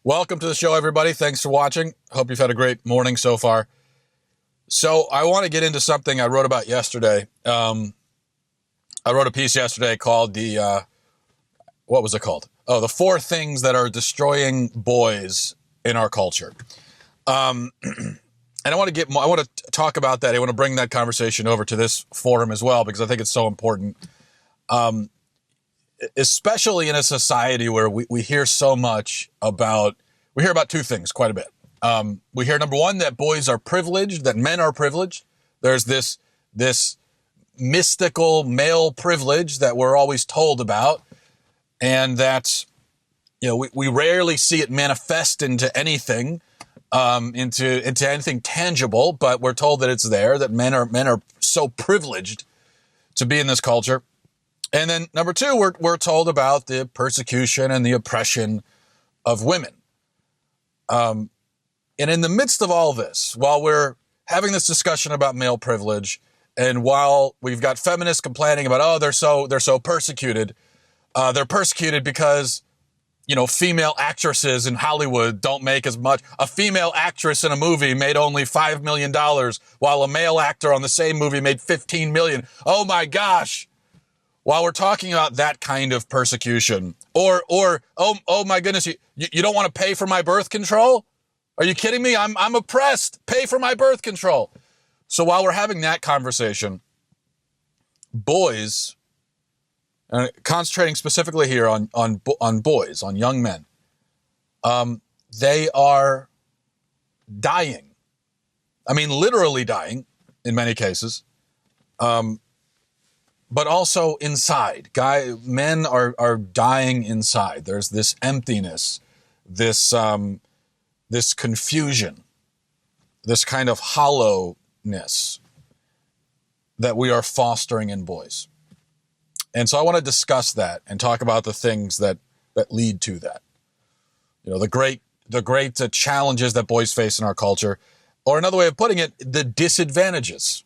Welcome to the show, everybody. Thanks for watching. Hope you've had a great morning so far. So I want to get into something I wrote about yesterday. I wrote a piece yesterday called what was it called? Oh, the 4 things that are destroying boys in our culture. And I want to talk about that. I want to bring that conversation over to this forum as well, because I think it's so important. Especially in a society where we hear so much about, we hear about 2 things quite a bit. We hear, number one, that boys are privileged, that men are privileged. There's this mystical male privilege that we're always told about, and that, we rarely see it manifest into anything, into anything tangible, but we're told that it's there, that men are so privileged to be in this culture. And then number 2, we're told about the persecution and the oppression of women. And in the midst of all this, while we're having this discussion about male privilege, and while we've got feminists complaining about, they're so persecuted, they're persecuted because, female actresses in Hollywood don't make as much. A female actress in a movie made only $5 million, while a male actor on the same movie made $15 million. Oh my gosh. While we're talking about that kind of persecution, or oh my goodness, you don't want to pay for my birth control? Are you kidding me? I'm oppressed. Pay for my birth control. So while we're having that conversation, boys, and concentrating specifically here on boys, on young men, they are dying. I mean, literally dying in many cases. But also inside. Men are dying inside. There's this emptiness, this confusion, this kind of hollowness that we are fostering in boys. And so I want to discuss that and talk about the things that lead to that. The great challenges that boys face in our culture, or another way of putting it, the disadvantages.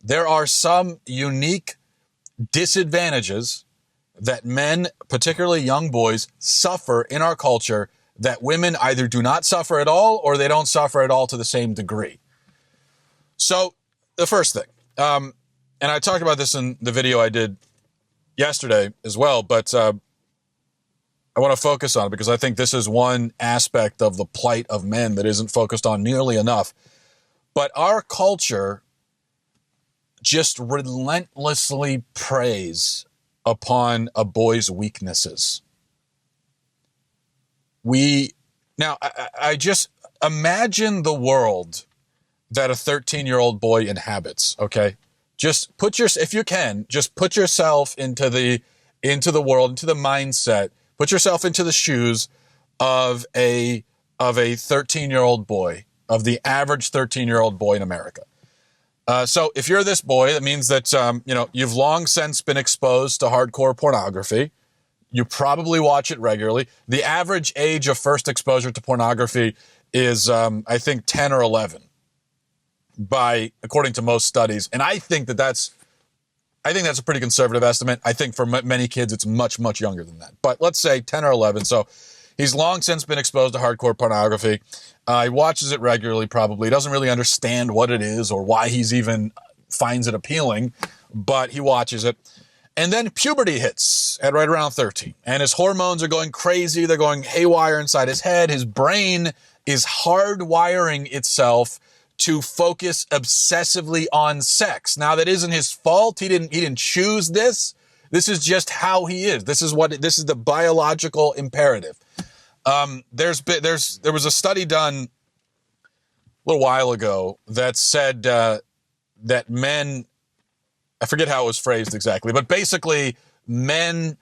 There are some unique disadvantages that men, particularly young boys, suffer in our culture that women either do not suffer at all, or they don't suffer at all to the same degree. So the first thing, and I talked about this in the video I did yesterday as well, but I want to focus on it because I think this is one aspect of the plight of men that isn't focused on nearly enough. But our culture just relentlessly preys upon a boy's weaknesses. I just imagine the world that a 13-year-old boy inhabits, okay? Just if you can, just put yourself into the world, into the mindset, put yourself into the shoes of a 13-year-old boy, of the average 13-year-old boy in America. So if you're this boy, that means that, you've long since been exposed to hardcore pornography. You probably watch it regularly. The average age of first exposure to pornography is, I think, 10 or 11, according to most studies. And I think that's a pretty conservative estimate. I think for many kids, it's much, much younger than that. But let's say 10 or 11. So he's long since been exposed to hardcore pornography. He watches it regularly, probably. He doesn't really understand what it is or why he's even finds it appealing, but he watches it. And then puberty hits at right around 13. And his hormones are going crazy. They're going haywire inside his head. His brain is hardwiring itself to focus obsessively on sex. Now, that isn't his fault. He didn't choose this. This is just how he is. This is the biological imperative. There was a study done a little while ago that said that men, I forget how it was phrased exactly, but basically men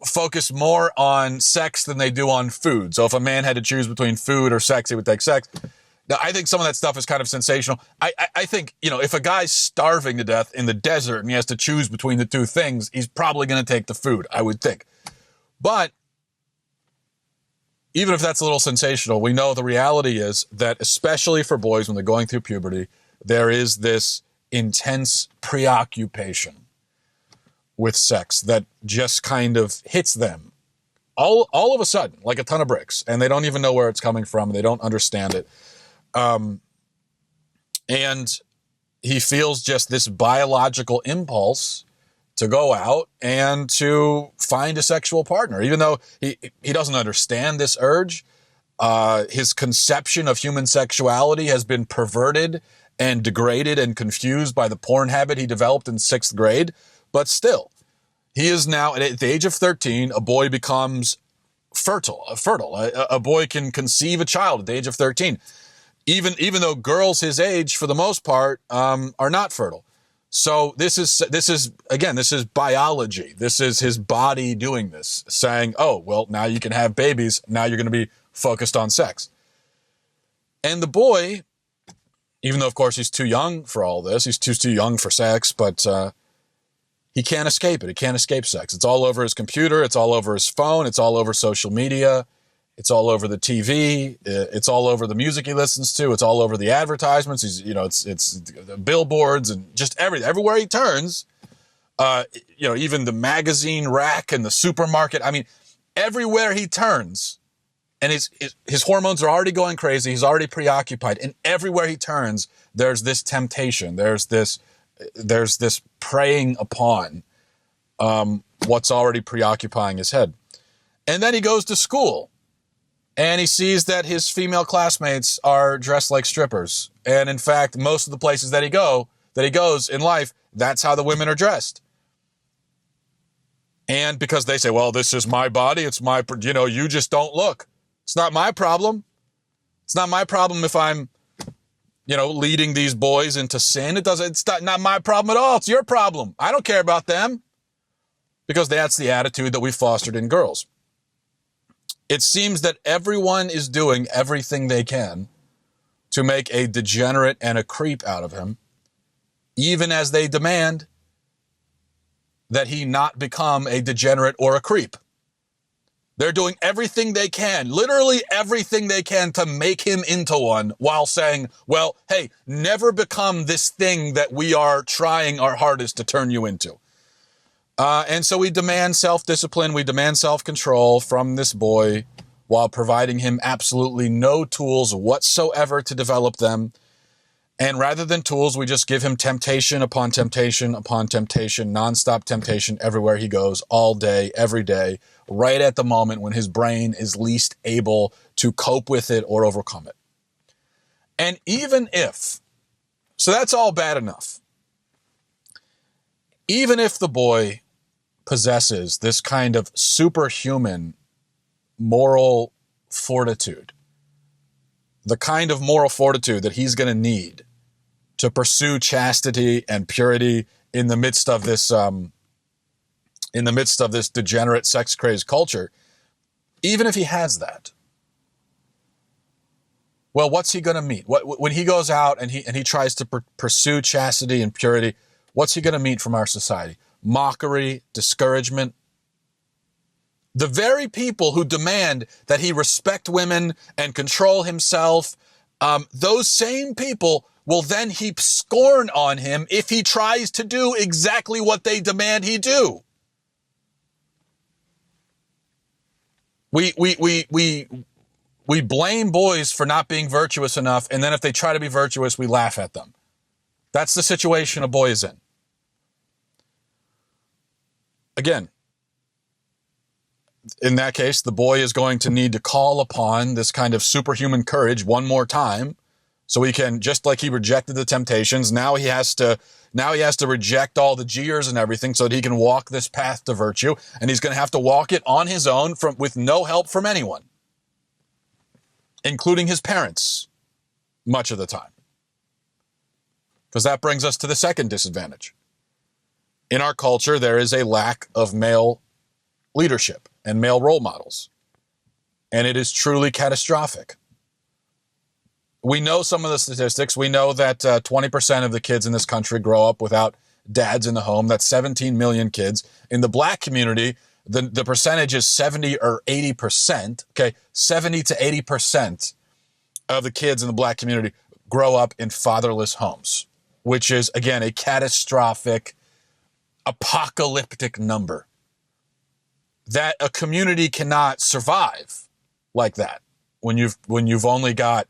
focus more on sex than they do on food. So if a man had to choose between food or sex, he would take sex. Now, I think some of that stuff is kind of sensational. I think, if a guy's starving to death in the desert and he has to choose between the 2 things, he's probably going to take the food, I would think. But even if that's a little sensational, we know the reality is that, especially for boys when they're going through puberty, there is this intense preoccupation with sex that just kind of hits them all of a sudden, like a ton of bricks, and they don't even know where it's coming from. They don't understand it. And he feels just this biological impulse to go out and to find a sexual partner, even though he doesn't understand this urge. His conception of human sexuality has been perverted and degraded and confused by the porn habit he developed in 6th grade. But still, he is now, at the age of 13, a boy becomes fertile. A boy can conceive a child at the age of 13. Even though girls his age, for the most part, are not fertile. So this is biology. This is his body doing this, saying, oh, well, now you can have babies. Now you're going to be focused on sex. And the boy, even though, of course, he's too young for all this, he's too young for sex, but he can't escape it. He can't escape sex. It's all over his computer. It's all over his phone. It's all over social media. It's all over the TV. It's all over the music he listens to. It's all over the advertisements. It's the billboards and just everything. Everywhere he turns, even the magazine rack and the supermarket. I mean, everywhere he turns, and his hormones are already going crazy. He's already preoccupied. And everywhere he turns, there's this temptation. There's this preying upon what's already preoccupying his head. And then he goes to school. And he sees that his female classmates are dressed like strippers. And in fact, most of the places that he goes in life, that's how the women are dressed. And because they say, well, this is my body, it's my, you just don't look. It's not my problem. It's not my problem if I'm, leading these boys into sin. It's not my problem at all. It's your problem. I don't care about them. Because that's the attitude that we fostered in girls. It seems that everyone is doing everything they can to make a degenerate and a creep out of him, even as they demand that he not become a degenerate or a creep. They're doing everything they can, literally everything they can, to make him into one, while saying, well, hey, never become this thing that we are trying our hardest to turn you into. And so we demand self-discipline, we demand self-control from this boy while providing him absolutely no tools whatsoever to develop them. And rather than tools, we just give him temptation upon temptation upon temptation, nonstop temptation everywhere he goes, all day, every day, right at the moment when his brain is least able to cope with it or overcome it. And even if, so that's all bad enough. Even if the boy possesses this kind of superhuman moral fortitude, the kind of moral fortitude that he's going to need to pursue chastity and purity in the midst of this degenerate, sex-crazed culture, even if he has that, well, what's he going to meet? When he goes out and he tries to pursue chastity and purity, what's he going to meet from our society? Mockery, discouragement. The very people who demand that he respect women and control himself, those same people will then heap scorn on him if he tries to do exactly what they demand he do. We blame boys for not being virtuous enough, and then if they try to be virtuous, we laugh at them. That's the situation a boy is in. Again, in that case, the boy is going to need to call upon this kind of superhuman courage one more time, so he can, just like he rejected the temptations, now he has to reject all the jeers and everything so that he can walk this path to virtue, and he's going to have to walk it on his own with no help from anyone, including his parents, much of the time. Because that brings us to the second disadvantage. In our culture, there is a lack of male leadership and male role models. And it is truly catastrophic. We know some of the statistics. We know that 20% of the kids in this country grow up without dads in the home. That's 17 million kids. In the black community, the percentage is 70 or 80%. Okay, 70 to 80% of the kids in the black community grow up in fatherless homes, which is, again, a catastrophic, apocalyptic number. that a community cannot survive like that when you've only got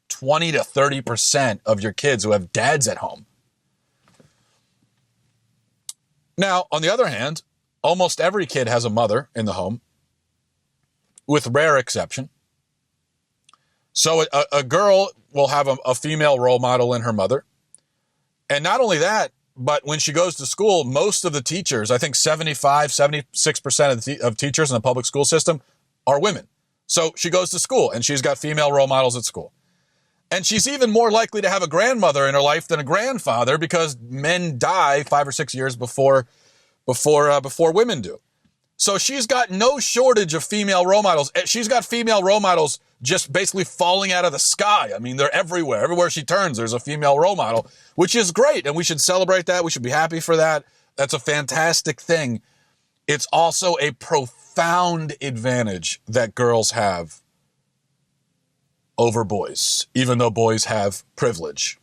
20 to 30% of your kids who have dads at home. Now, on the other hand, almost every kid has a mother in the home, with rare exception. So a girl will have a female role model in her mother. And not only that, but when she goes to school, most of the teachers, I think 76% of teachers in the public school system are women. So she goes to school and she's got female role models at school. And she's even more likely to have a grandmother in her life than a grandfather, because men die 5 or 6 years before women do. So she's got no shortage of female role models. She's got female role models just basically falling out of the sky. I mean, they're everywhere. Everywhere she turns, there's a female role model, which is great. And we should celebrate that. We should be happy for that. That's a fantastic thing. It's also a profound advantage that girls have over boys, even though boys have privilege.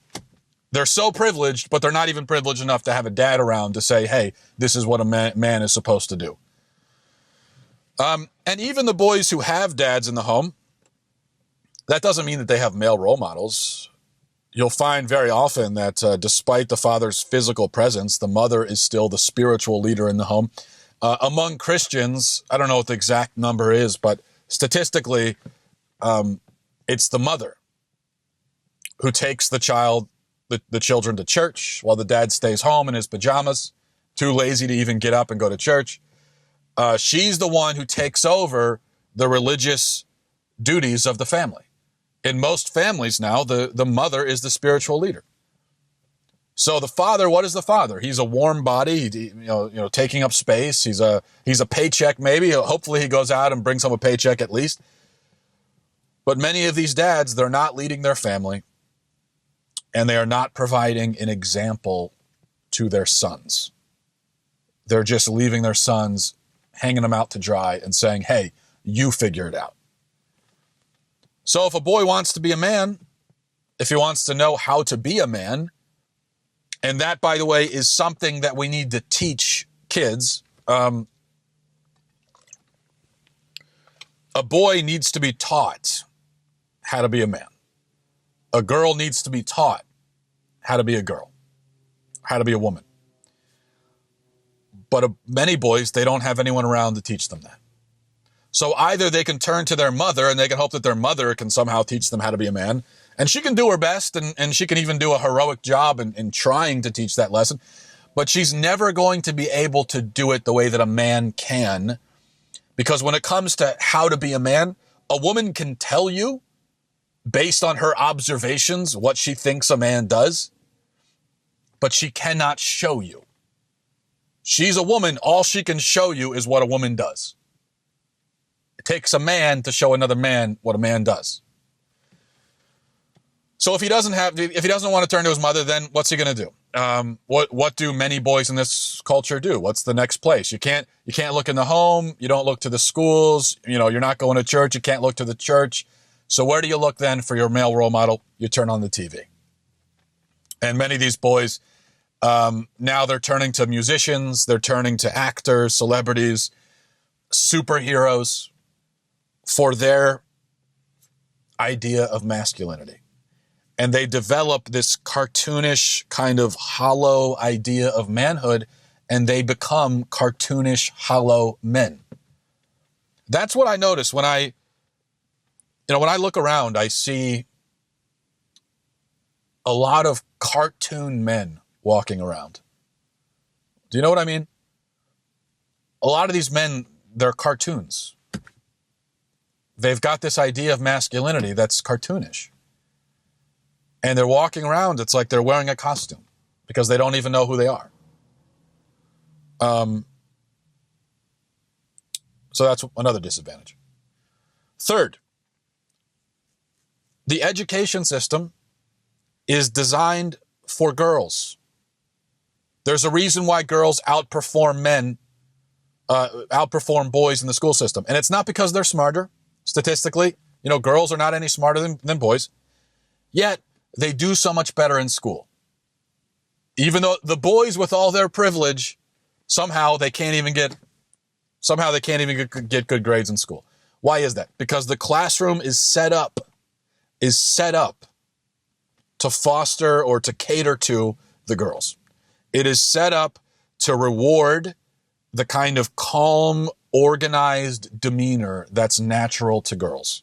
They're so privileged, but they're not even privileged enough to have a dad around to say, hey, this is what a man is supposed to do. And even the boys who have dads in the home, that doesn't mean that they have male role models. You'll find very often that despite the father's physical presence, the mother is still the spiritual leader in the home. Among Christians, I don't know what the exact number is, but statistically, it's the mother who takes the children to church while the dad stays home in his pajamas, too lazy to even get up and go to church. She's the one who takes over the religious duties of the family. In most families now, the mother is the spiritual leader. So the father, what is the father? He's a warm body, taking up space. He's a paycheck maybe. Hopefully he goes out and brings home a paycheck at least. But many of these dads, they're not leading their family, and they are not providing an example to their sons. They're just leaving their sons, hanging them out to dry and saying, hey, you figure it out. So if a boy wants to be a man, if he wants to know how to be a man, and that, by the way, is something that we need to teach kids. A boy needs to be taught how to be a man. A girl needs to be taught how to be a girl, how to be a woman. But many boys, they don't have anyone around to teach them that. So either they can turn to their mother and they can hope that their mother can somehow teach them how to be a man. And she can do her best, and she can even do a heroic job in trying to teach that lesson. But she's never going to be able to do it the way that a man can. Because when it comes to how to be a man, a woman can tell you, based on her observations, what she thinks a man does. But she cannot show you. She's a woman. All she can show you is what a woman does. It takes a man to show another man what a man does. So if he doesn't want to turn to his mother, then what's he going to do? What do many boys in this culture do? What's the next place? You can't look in the home. You don't look to the schools. You're not going to church. You can't look to the church. So where do you look then for your male role model? You turn on the TV. And many of these boys, now they're turning to musicians. They're turning to actors, celebrities, superheroes for their idea of masculinity. And they develop this cartoonish kind of hollow idea of manhood, and they become cartoonish, hollow men. That's what I notice when I look around. I see a lot of cartoon men walking around. Do you know what I mean? A lot of these men, they're cartoons. They've got this idea of masculinity that's cartoonish. And they're walking around, it's like they're wearing a costume because they don't even know who they are. So that's another disadvantage. Third, the education system is designed for girls. There's a reason why girls outperform boys in the school system. And it's not because they're smarter, statistically. Girls are not any smarter than boys. Yet, they do so much better in school. Even though the boys with all their privilege, somehow they can't even get Somehow they can't even get good grades in school. Why is that? Because the classroom is set up to foster or to cater to the girls. It is set up to reward the kind of calm, organized demeanor that's natural to girls.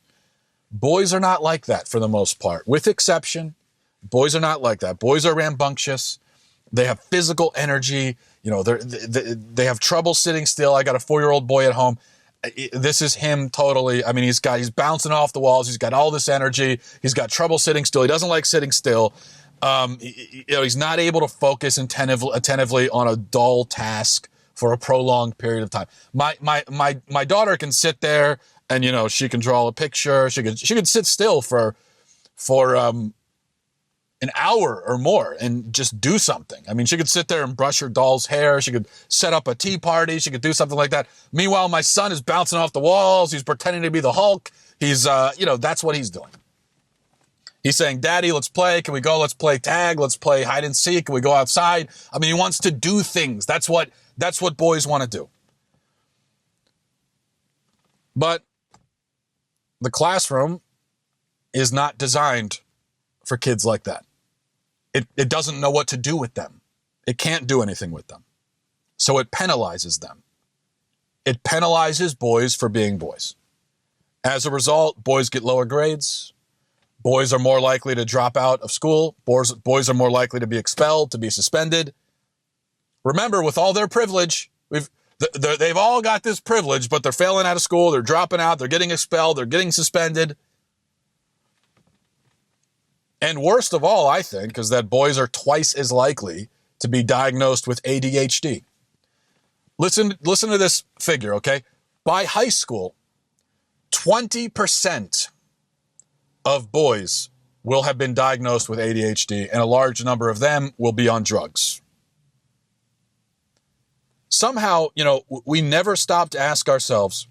Boys are not like that for the most part. With exception, boys are not like that. Boys are rambunctious. They have physical energy. They have trouble sitting still. I got a 4-year-old boy at home. This is him totally. I mean, he's bouncing off the walls. He's got all this energy. He's got trouble sitting still. He doesn't like sitting still. He's not able to focus attentively on a dull task for a prolonged period of time. My daughter can sit there and, she can draw a picture. She could sit still for an hour or more and just do something. I mean, she could sit there and brush her doll's hair. She could set up a tea party. She could do something like that. Meanwhile, my son is bouncing off the walls. He's pretending to be the Hulk. He's, that's what he's doing. He's saying, Daddy, let's play. Can we go? Let's play tag. Let's play hide and seek. Can we go outside? I mean, he wants to do things. That's what boys want to do. But the classroom is not designed for kids like that. It doesn't know what to do with them. It can't do anything with them. So it penalizes them. It penalizes boys for being boys. As a result, boys get lower grades. Boys are more likely to drop out of school. Boys are more likely to be expelled, to be suspended. Remember, with all their privilege, they've all got this privilege, but they're failing out of school. They're dropping out. They're getting expelled. They're getting suspended. And worst of all, I think, is that boys are twice as likely to be diagnosed with ADHD. Listen to this figure, okay? By high school, 20% of boys will have been diagnosed with ADHD, and a large number of them will be on drugs. Somehow, we never stop to ask ourselves,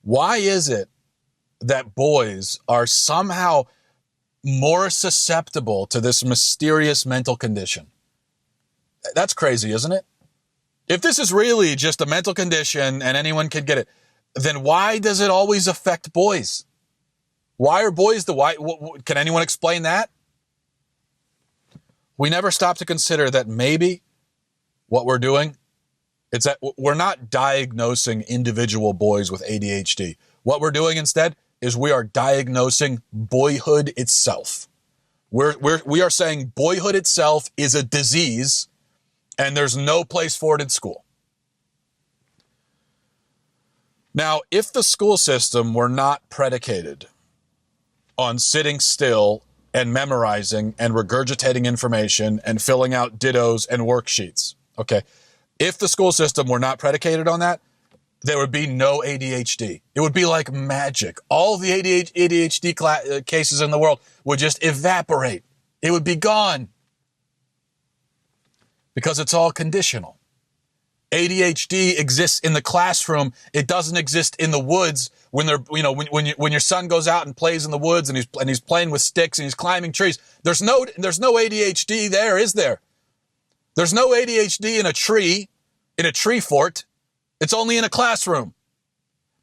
why is it that boys are somehow more susceptible to this mysterious mental condition? That's crazy, isn't it? If this is really just a mental condition and anyone can get it, then why does it always affect boys? Why are boys can anyone explain that? We never stop to consider that maybe what we're doing, it's that we're not diagnosing individual boys with ADHD. What we're doing instead is we are diagnosing boyhood itself. We are saying boyhood itself is a disease and there's no place for it in school. Now, if the school system were not predicated on sitting still and memorizing and regurgitating information and filling out dittos and worksheets, okay, if the school system were not predicated on that, there would be no ADHD. It would be like magic. All the ADHD cases in the world would just evaporate. It would be gone. Because it's all conditional. ADHD exists in the classroom. It doesn't exist in the woods when when your son goes out and plays in the woods and he's playing with sticks and he's climbing trees. There's no ADHD there, is there? There's no ADHD in a tree fort. It's only in a classroom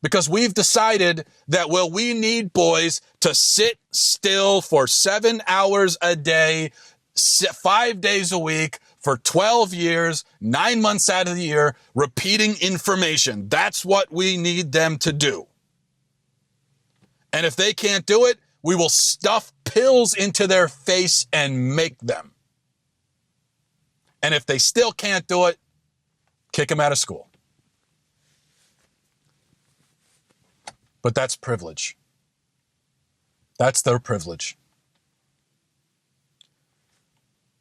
because we've decided that, we need boys to sit still for 7 hours a day, 5 days a week for 12 years, 9 months out of the year, repeating information. That's what we need them to do. And if they can't do it, we will stuff pills into their face and make them. And if they still can't do it, kick them out of school. But that's privilege. That's their privilege.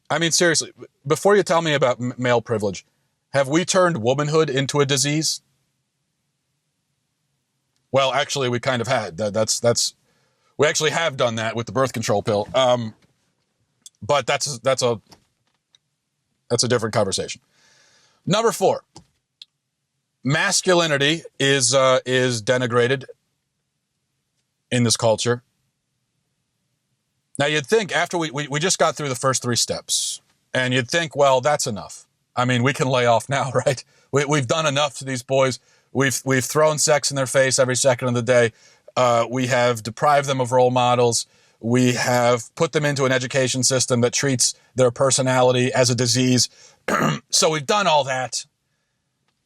I mean, seriously, before you tell me about male privilege, have we turned womanhood into a disease? Well, actually, we kind of had. We actually have done that with the birth control pill. But that's a different conversation. Number 4, masculinity is denigrated in this culture. Now, you'd think after we just got through the first 3 steps, and you'd think, well, that's enough. I mean, we can lay off now, right? We've done enough to these boys. We've thrown sex in their face every second of the day. We have deprived them of role models. We have put them into an education system that treats their personality as a disease. So we've done all that.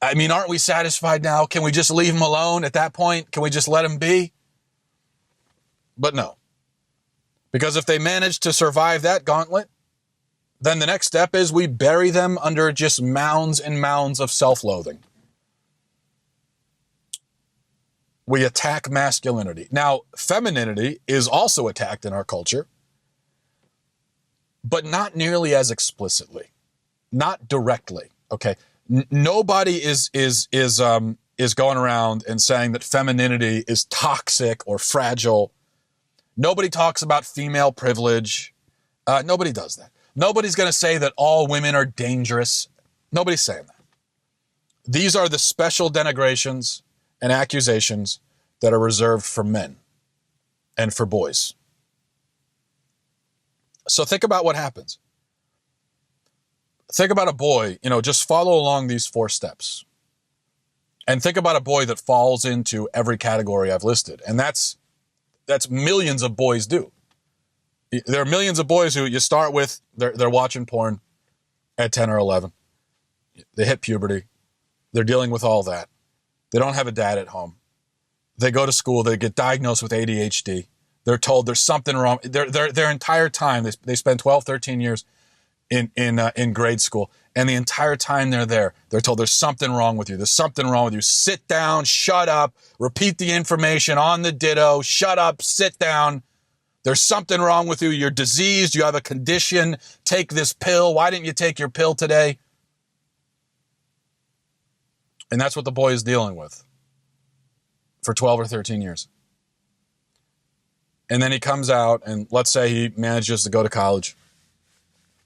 I mean, aren't we satisfied now? Can we just leave them alone at that point? Can we just let them be? But no. Because if they manage to survive that gauntlet, then the next step is we bury them under just mounds and mounds of self-loathing. We attack masculinity. Now, femininity is also attacked in our culture, but not nearly as explicitly, not directly. Okay, nobody is going around and saying that femininity is toxic or fragile. Nobody talks about female privilege. Nobody does that. Nobody's going to say that all women are dangerous. Nobody's saying that. These are the special denigrations and accusations that are reserved for men and for boys. So think about what happens. Think about a boy, just follow along these 4 steps. And think about a boy that falls into every category I've listed. And that's millions of boys do. There are millions of boys who you start with, they're watching porn at 10 or 11. They hit puberty. They're dealing with all that. They don't have a dad at home. They go to school. They get diagnosed with ADHD. They're told there's something wrong. Their entire time, they spend 12, 13 years in grade school. And the entire time they're there, they're told there's something wrong with you. There's something wrong with you. Sit down, shut up, repeat the information on the ditto, shut up, sit down. There's something wrong with you. You're diseased. You have a condition. Take this pill. Why didn't you take your pill today? And that's what the boy is dealing with for 12 or 13 years. And then he comes out and let's say he manages to go to college.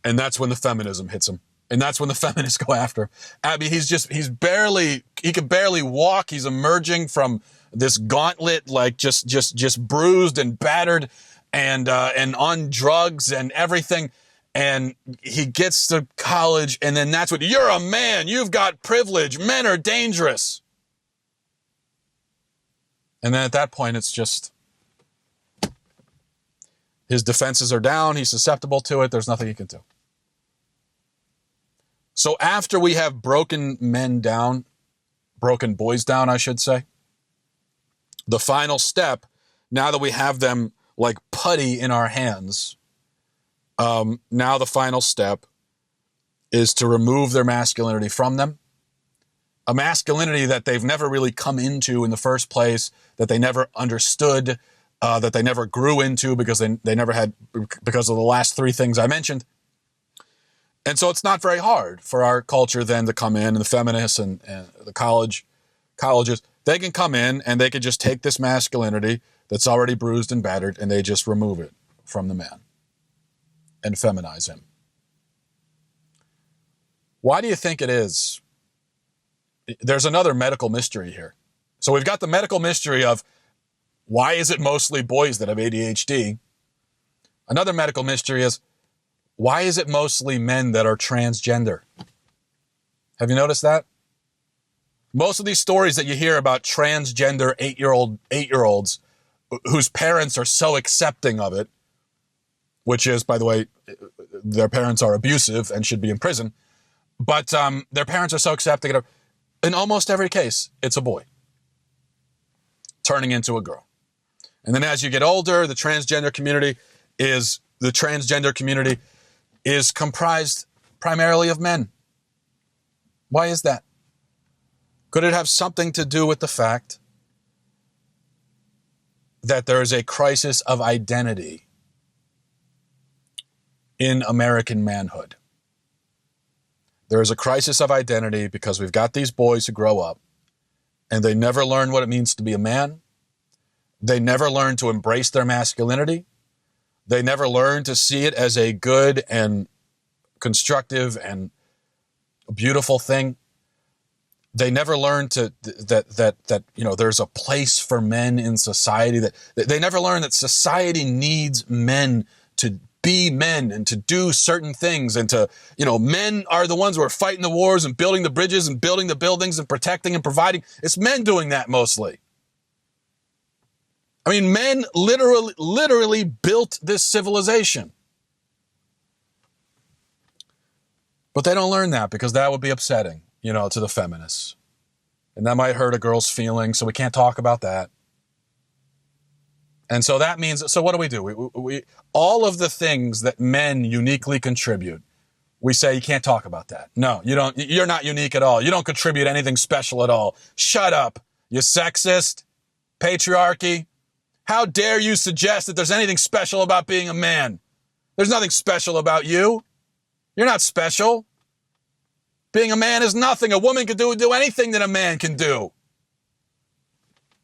And that's when the feminism hits him. And that's when the feminists go after him. I mean, he can barely walk. He's emerging from this gauntlet, like just bruised and battered and on drugs and everything. And he gets to college, and then that's what, you're a man, you've got privilege, men are dangerous. And then at that point, it's just, his defenses are down, he's susceptible to it, there's nothing he can do. So after we have broken men down, broken boys down, I should say, the final step, now that we have them like putty in our hands, now the final step is to remove their masculinity from them. A masculinity that they've never really come into in the first place, that they never understood, that they never grew into because they never had, because of the last 3 things I mentioned. And so it's not very hard for our culture then to come in, and the feminists and the colleges, they can come in and they can just take this masculinity that's already bruised and battered, and they just remove it from the man and feminize him. Why do you think it is? There's another medical mystery here. So we've got the medical mystery of why is it mostly boys that have ADHD? Another medical mystery is why is it mostly men that are transgender? Have you noticed that? Most of these stories that you hear about transgender 8-year-olds whose parents are so accepting of it, which is, by the way, their parents are abusive and should be in prison, but their parents are so accepting of it. In almost every case, it's a boy turning into a girl. And then as you get older, the transgender community is comprised primarily of men. Why is that? Could it have something to do with the fact that there is a crisis of identity in American manhood? There is a crisis of identity because we've got these boys who grow up and they never learn what it means to be a man. They never learn to embrace their masculinity. They never learn to see it as a good and constructive and beautiful thing. They never learn that there's a place for men in society. That they never learn that society needs men to be men and to do certain things and to, men are the ones who are fighting the wars and building the bridges and building the buildings and protecting and providing. It's men doing that mostly. I mean, men literally built this civilization. But they don't learn that because that would be upsetting, to the feminists. And that might hurt a girl's feelings, so we can't talk about that. And so that means, so what do? We all of the things that men uniquely contribute, we say you can't talk about that. No, you don't. You're not unique at all. You don't contribute anything special at all. Shut up, you sexist, patriarchy. How dare you suggest that there's anything special about being a man? There's nothing special about you. You're not special. Being a man is nothing. A woman can do anything that a man can do.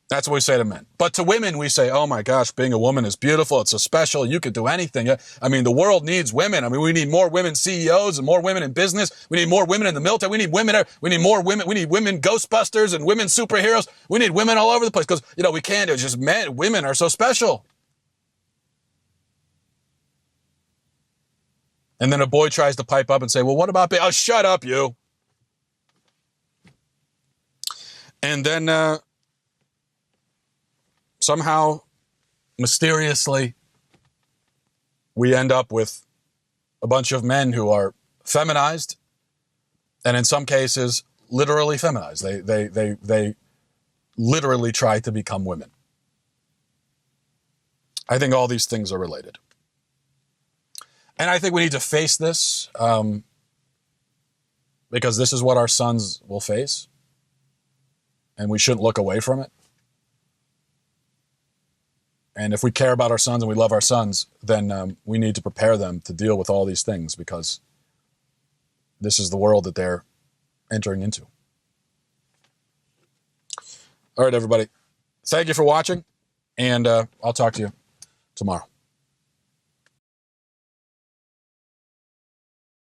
That's what we say to men. But to women, we say, oh my gosh, being a woman is beautiful. It's so special. You could do anything. I mean, the world needs women. I mean, we need more women CEOs and more women in business. We need more women in the military. We need women. We need more women. We need women Ghostbusters and women superheroes. We need women all over the place because, we can't. It's just men. Women are so special. And then a boy tries to pipe up and say, well, what about, oh, shut up, you. And then somehow, mysteriously, we end up with a bunch of men who are feminized, and in some cases, literally feminized. They literally try to become women. I think all these things are related. And I think we need to face this because this is what our sons will face. And we shouldn't look away from it. And if we care about our sons and we love our sons, then we need to prepare them to deal with all these things because this is the world that they're entering into. All right, everybody. Thank you for watching, and I'll talk to you tomorrow.